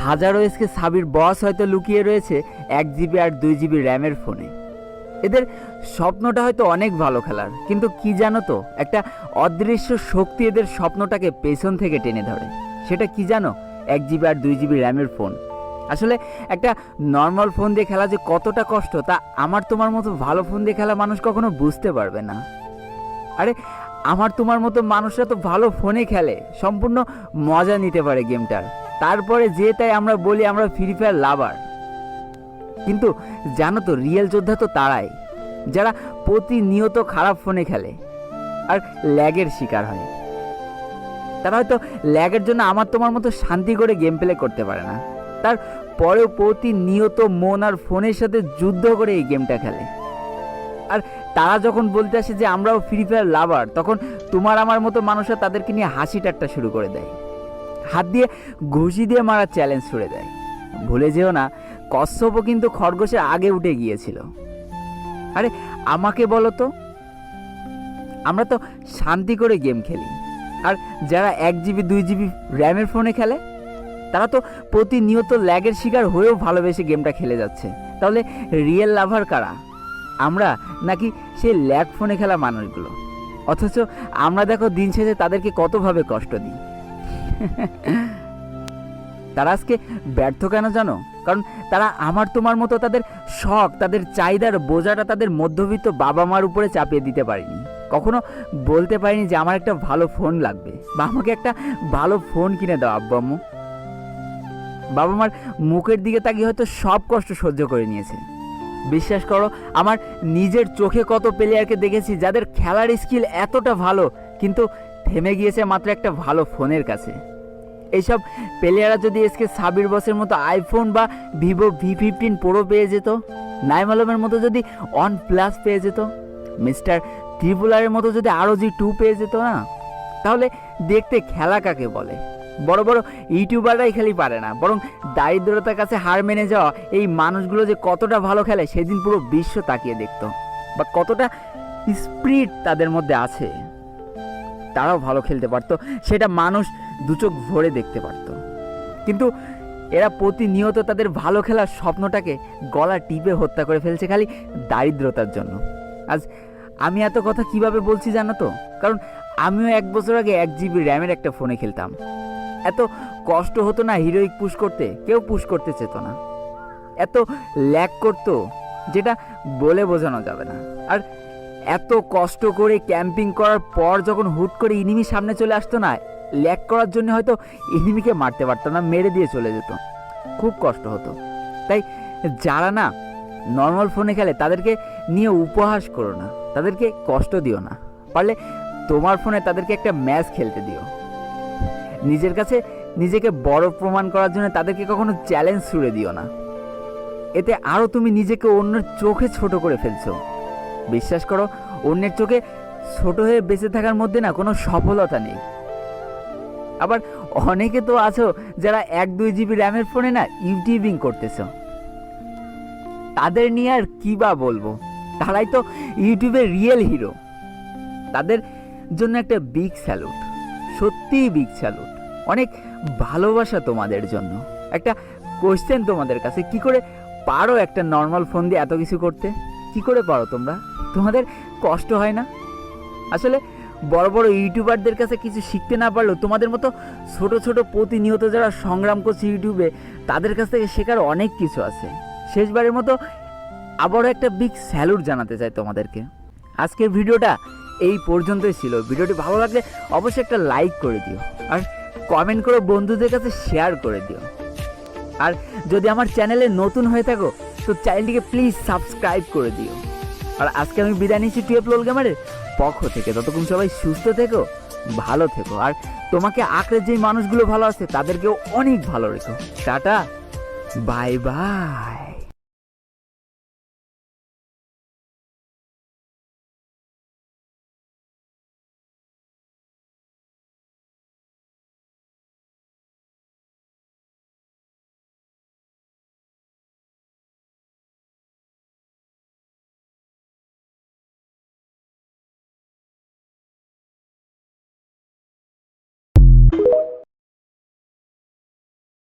হাজারো এসকে সাবির বস হয়তো লুকিয়ে রয়েছে 1 GB আর 2 GB র্যামের ফোনে। এদের স্বপ্নটা হয়তো অনেক ভালো খেলার, কিন্তু কি জানো তো, একটা অদৃশ্য শক্তি এদের স্বপ্নটাকে পেছন থেকে টেনে ধরে। সেটা কি জানো? 1 GB আর 2 GB র্যামের ফোন। আসলে একটা নর্মাল ফোন দিয়ে খেলা যে কতটা কষ্ট, তা আমার তোমার মতো ভালো ফোন দিয়ে খেলা মানুষ কখনো বুঝতে পারবে না। আরে আমার তোমার মতো মানুষরা তো ভালো ফোনে খেলে, সম্পূর্ণ মজা নিতে পারে গেমটার। তারপরে যে তাই আমরা বলি আমরা ফ্রি ফায়ার লাভার। কিন্তু জানো তো, রিয়েল যোদ্ধা তো তারাই যারা প্রতিনিয়ত খারাপ ফোনে খেলে আর ল্যাগের শিকার হয়। তারা হয়তো ল্যাগের জন্য আমার তোমার মতো শান্তি করে গেম প্লে করতে পারে না, তার পরেও প্রতিনিয়ত মন আর ফোনের সাথে যুদ্ধ করে এই গেমটা খেলে। আর তারা যখন বলতে আসে যে আমরাও ফ্রি ফায়ার লাভার, তখন তোমার আমার মতো মানুষরা তাদেরকে নিয়ে হাসি ঠাট্টা শুরু করে দেয়, হাত দিয়ে ঘুষি দিয়ে মারার চ্যালেঞ্জ ছুড়ে দেয়। ভুলে যেও না, কশ্যপও কিন্তু খরগোশের আগে উঠে গিয়েছিল। আরে আমাকে বলো তো, আমরা তো শান্তি করে গেম খেলি, আর যারা 1 GB 2 GB র্যামের ফোনে খেলে তারা তো প্রতিনিয়ত ল্যাগের শিকার হয়েও ভালোবেসে গেমটা খেলে যাচ্ছে। তাহলে রিয়েল লাভার কারা? আমরা নাকি সেই ল্যাগ ফোনে খেলা মানুষগুলো? অথচ আমরা দেখো দিন শেষে তাদেরকে কতভাবে কষ্ট দিই। তারা আজকে ব্যর্থ কেন জানো? কারণ তারা আমার তোমার মতো তাদের শখ, তাদের চাহিদার বোঝাটা তাদের মধ্যবিত্ত বাবা মার উপরে চাপিয়ে দিতে পারেনি। কখনো বলতে পারিনি যে আমার একটা ভালো ফোন লাগবে, বা আমাকে একটা ভালো ফোন কিনে দাও আব্বু আম্মু। বাবা মার মুখের দিকে তাকিয়ে হয়তো সব কষ্ট সহ্য করে নিয়েছে। বিশ্বাস করো, আমার নিজের চোখে কত প্লেয়ারকে দেখেছি যাদের খেলার স্কিল এতটা ভালো, কিন্তু থেমে গিয়েছে মাত্র একটা ভালো ফোনের কাছে। এইসব প্লেয়াররা যদি এসকে সাবির বসের মতো আইফোন বা ভিভো V15 প্রো পেয়ে যেত, নাইম আলমের মতো যদি OnePlus পেয়ে যেত, মিস্টার ত্রিপুলারের মতো যদি ROG2 পেয়ে যেত না, তাহলে দেখতে খেলা কাকে বলে। বড় বড় ইউটিউবাররাই খালি পারে না, বরং দারিদ্রতার কাছে হার মেনে যাওয়া এই মানুষগুলো যে কতটা ভালো খেলে সেদিন পুরো বিশ্ব তাকিয়ে দেখত, বা কতটা স্পিরিট তাদের মধ্যে আছে। তারাও ভালো খেলতে পারতো, সেটা মানুষ দুচোখ ভরে দেখতে পারত। কিন্তু এরা প্রতিনিয়ত তাদের ভালো খেলার স্বপ্নটাকে গলা টিপে হত্যা করে ফেলছে খালি দারিদ্রতার জন্য। আজ আমি এত কথা কিভাবে বলছি জানো তো? কারণ আমিও 1 বছর আগে 1 GB র্যামের একটা ফোনে খেলতাম। এত কষ্ট হতো না হিরোইক পুশ করতে, কেউ পুশ করতে চেত না। এত ল্যাগ করতো যেটা বলে বোঝানো যাবে না। আর এত কষ্ট করে ক্যাম্পিং করার পর যখন হুট করে ইনিমি সামনে চলে আসতো না, ল্যাগ করার জন্য হয়তো ইনিমিকে মারতে পারতো না, মেরে দিয়ে চলে যেত। খুব কষ্ট হতো। তাই যারা না নর্মাল ফোনে খেলে তাদেরকে নিয়ে উপহাস করো না, তাদেরকে কষ্ট দিও না। পারলে তোমার ফোনে তাদেরকে একটা ম্যাচ খেলতে দিও। নিজের কাছে নিজেকে বড় প্রমাণ করার জন্য তাদেরকে কখনো চ্যালেঞ্জ ছুড়ে দিও না। এতে আরও তুমি নিজেকে অন্যের চোখে ছোট করে ফেলছো। বিশ্বাস করো, অন্যের চোখে ছোট হয়ে বেঁচে থাকার মধ্যে না কোনো সফলতা নেই। আবার অনেকে তো আছো যারা 1-2 GB র্যামের ফোনে না ইউটিউবিং করতেছো, তাদের নিয়ে আর কি বা বলবো। তারাই তো ইউটিউবের রিয়েল হিরো। তাদের জন্য একটা বিগ স্যালুট, সত্যিই বিগ স্যালুট। অনেক ভালোবাসা তোমাদের জন্য। একটা কোশ্চেন তোমাদের কাছে, কি করে পারো একটা নর্মাল ফোন দিয়ে এত কিছু করতে? কি করে পারো তোমরা? তোমাদের কষ্ট হয় না? আসলে বড় বড় ইউটিউবারদের কাছে কিছু শিখতে না পারলেও তোমাদের মতো ছোট ছোট প্রতিনিয়ত যারা সংগ্রাম করছে ইউটিউবে, তাদের কাছ থেকে শেখার অনেক কিছু আছে। শেষবারের মতো আবারও একটা বিগ স্যালুট জানাতে চাই তোমাদেরকে। আজকের ভিডিওটা এই পর্যন্তই ছিল। ভিডিওটি ভালো লাগলে অবশ্যই একটা লাইক করে দিও, আর কমেন্ট করে বন্ধুদের কাছে শেয়ার করে দিও। আর যদি আমার চ্যানেলে নতুন হয়ে থাকো তো চ্যানেলটিকে প্লিজ সাবস্ক্রাইব করে দিও। আর আজকে আমি বিদায় নিচ্ছি টুয়েলভ লোল গেমারের পক্ষ থেকে। ততক্ষণ সবাই সুস্থ থেকো, ভালো থেকো, আর তোমাকে আঁকড়ে যেই মানুষগুলো ভালো আছে তাদেরকেও অনেক ভালো রেখো। Tata, bye bye.